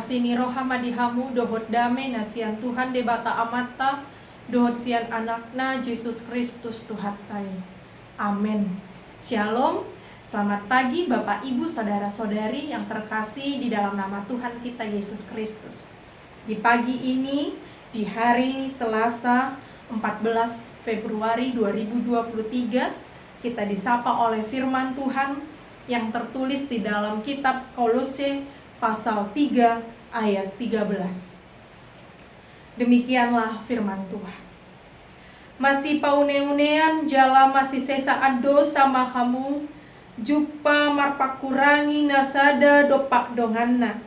Asini rohamadihamu dohot dame nasian Tuhan debata amata dohot sian anakna Yesus Kristus Tuhatai. Amin. Shalom. Selamat pagi Bapak Ibu Saudara-saudari yang terkasih di dalam nama Tuhan kita Yesus Kristus. Di pagi ini, di hari Selasa 14 Februari 2023, kita disapa oleh firman Tuhan yang tertulis di dalam kitab Kolose pasal 3 ayat 13. Demikianlah firman Tuhan. Masih paune-unean jala masih sesa ado sama kamu, jupa marpakurangi nasada dopak donganna.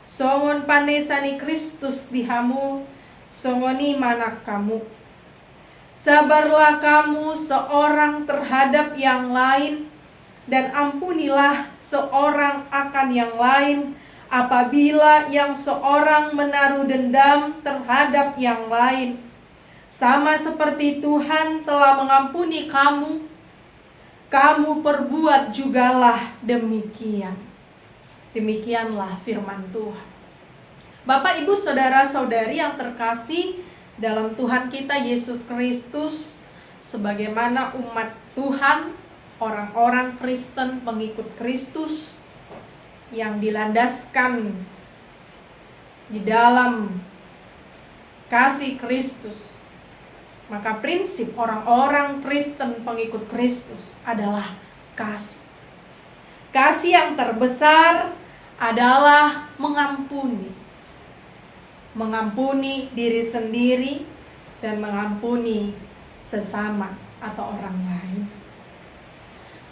Songon panesani Kristus dihamu, songoni manak kamu. Sabarlah kamu seorang terhadap yang lain, dan ampunilah seorang akan yang lain, apabila yang seorang menaruh dendam terhadap yang lain. Sama seperti Tuhan telah mengampuni kamu, kamu perbuat jugalah demikian. Demikianlah firman Tuhan. Bapak, Ibu, Saudara-saudari yang terkasih dalam Tuhan kita Yesus Kristus, sebagaimana umat Tuhan, orang-orang Kristen pengikut Kristus yang dilandaskan di dalam kasih Kristus, maka prinsip orang-orang Kristen pengikut Kristus adalah kasih. Kasih yang terbesar adalah mengampuni. Mengampuni diri sendiri dan mengampuni sesama atau orang lain.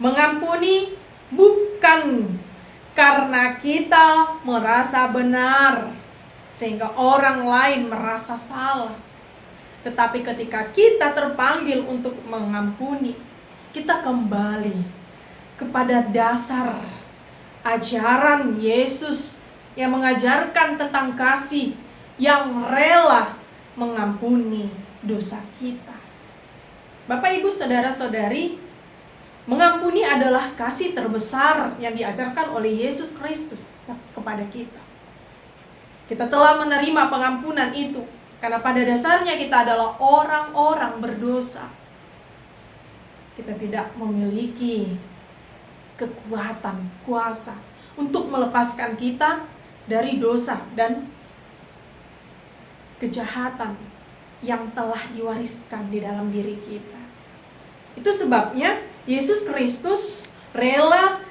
Mengampuni bukan karena kita merasa benar sehingga orang lain merasa salah. Tetapi ketika kita terpanggil untuk mengampuni, kita kembali kepada dasar ajaran Yesus yang mengajarkan tentang kasih yang rela mengampuni dosa kita. Bapak, Ibu, Saudara-saudari, mengampuni adalah kasih terbesar yang diajarkan oleh Yesus Kristus kepada kita. Kita telah menerima pengampunan itu karena pada dasarnya kita adalah orang-orang berdosa. Kita tidak memiliki kekuatan, kuasa untuk melepaskan kita dari dosa dan kejahatan yang telah diwariskan di dalam diri kita. Itu sebabnya Yesus Kristus rela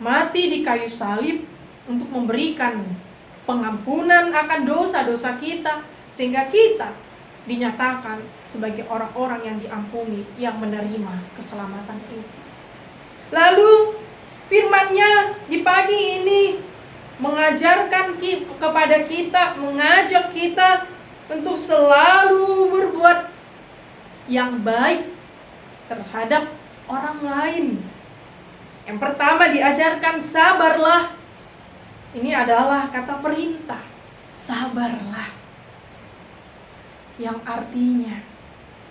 mati di kayu salib untuk memberikan pengampunan akan dosa-dosa kita, sehingga kita dinyatakan sebagai orang-orang yang diampuni, yang menerima keselamatan itu. Lalu firman-Nya di pagi ini mengajarkan kepada kita, mengajak kita untuk selalu berbuat yang baik terhadap orang lain. Yang pertama diajarkan sabarlah. Ini adalah kata perintah, sabarlah. Yang artinya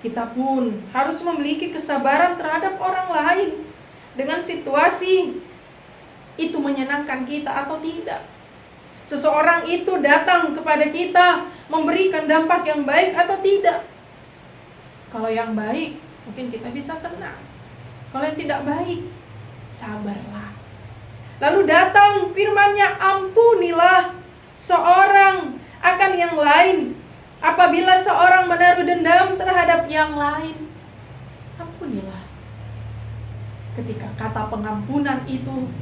kita pun harus memiliki kesabaran terhadap orang lain dengan situasi itu menyenangkan kita atau tidak. Seseorang itu datang kepada kita memberikan dampak yang baik atau tidak. Kalau yang baik mungkin kita bisa senang. Kalau yang tidak baik, sabarlah. Lalu datang firman-Nya, ampunilah seorang akan yang lain. Apabila seorang menaruh dendam terhadap yang lain, ampunilah. Ketika kata pengampunan itu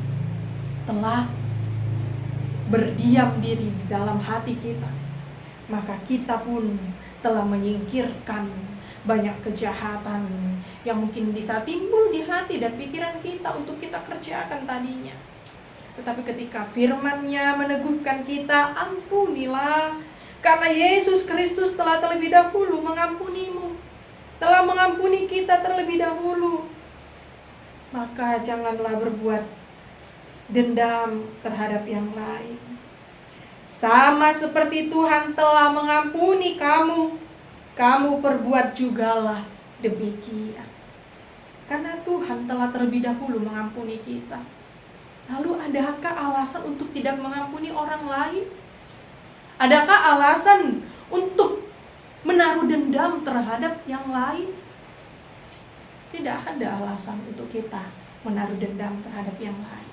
telah berdiam diri di dalam hati kita, maka kita pun telah menyingkirkan banyak kejahatan yang mungkin bisa timbul di hati dan pikiran kita untuk kita kerjakan tadinya. Tetapi ketika firman-Nya meneguhkan kita, ampunilah, karena Yesus Kristus telah terlebih dahulu mengampunimu, telah mengampuni kita terlebih dahulu. Maka janganlah berbuat dendam terhadap yang lain. Sama seperti Tuhan telah mengampuni kamu, kamu perbuat jugalah demikian. Karena Tuhan telah terlebih dahulu mengampuni kita. Lalu adakah alasan untuk tidak mengampuni orang lain? Adakah alasan untuk menaruh dendam terhadap yang lain? Tidak ada alasan untuk kita menaruh dendam terhadap yang lain.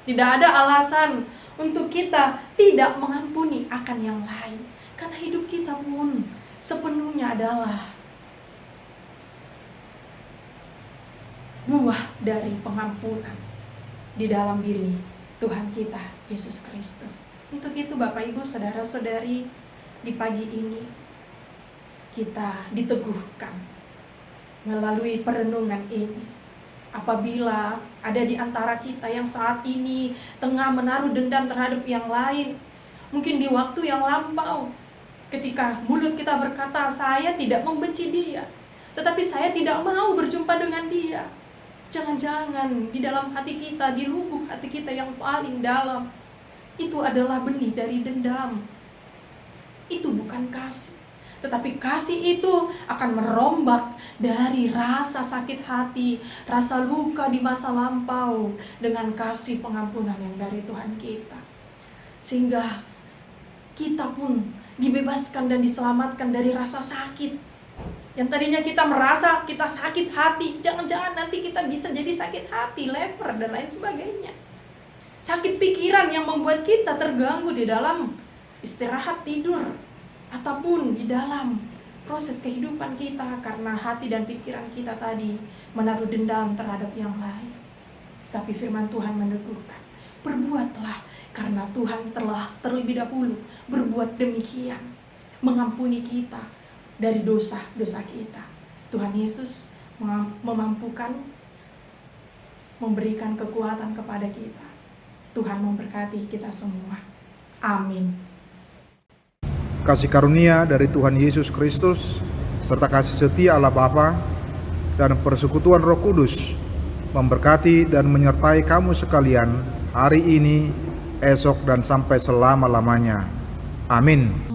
Tidak ada alasan untuk kita tidak mengampuni akan yang lain. Karena hidup kita pun sepenuhnya adalah buah dari pengampunan di dalam diri Tuhan kita, Yesus Kristus. Untuk itu Bapak Ibu, saudara-saudari, di pagi ini kita diteguhkan melalui perenungan ini. Apabila ada di antara kita yang saat ini tengah menaruh dendam terhadap yang lain, mungkin di waktu yang lampau, ketika mulut kita berkata, saya tidak membenci dia, tetapi saya tidak mau berjumpa dengan dia. Jangan-jangan di dalam hati kita, di lubuk hati kita yang paling dalam, itu adalah benih dari dendam. Itu bukan kasih. Tetapi kasih itu akan merombak dari rasa sakit hati, rasa luka di masa lampau dengan kasih pengampunan yang dari Tuhan kita. Sehingga kita pun dibebaskan dan diselamatkan dari rasa sakit. Yang tadinya kita merasa kita sakit hati, jangan-jangan nanti kita bisa jadi sakit hati, leper, dan lain sebagainya. Sakit pikiran yang membuat kita terganggu di dalam istirahat tidur, ataupun di dalam proses kehidupan kita, karena hati dan pikiran kita tadi menaruh dendam terhadap yang lain. Tapi firman Tuhan meneguhkan, berbuatlah, karena Tuhan telah terlebih dahulu berbuat demikian, mengampuni kita dari dosa-dosa kita. Tuhan Yesus memampukan, memberikan kekuatan kepada kita. Tuhan memberkati kita semua. Amin. Kasih karunia dari Tuhan Yesus Kristus, serta kasih setia Allah Bapa dan persekutuan Roh Kudus memberkati dan menyertai kamu sekalian hari ini, esok, dan sampai selama-lamanya. Amin.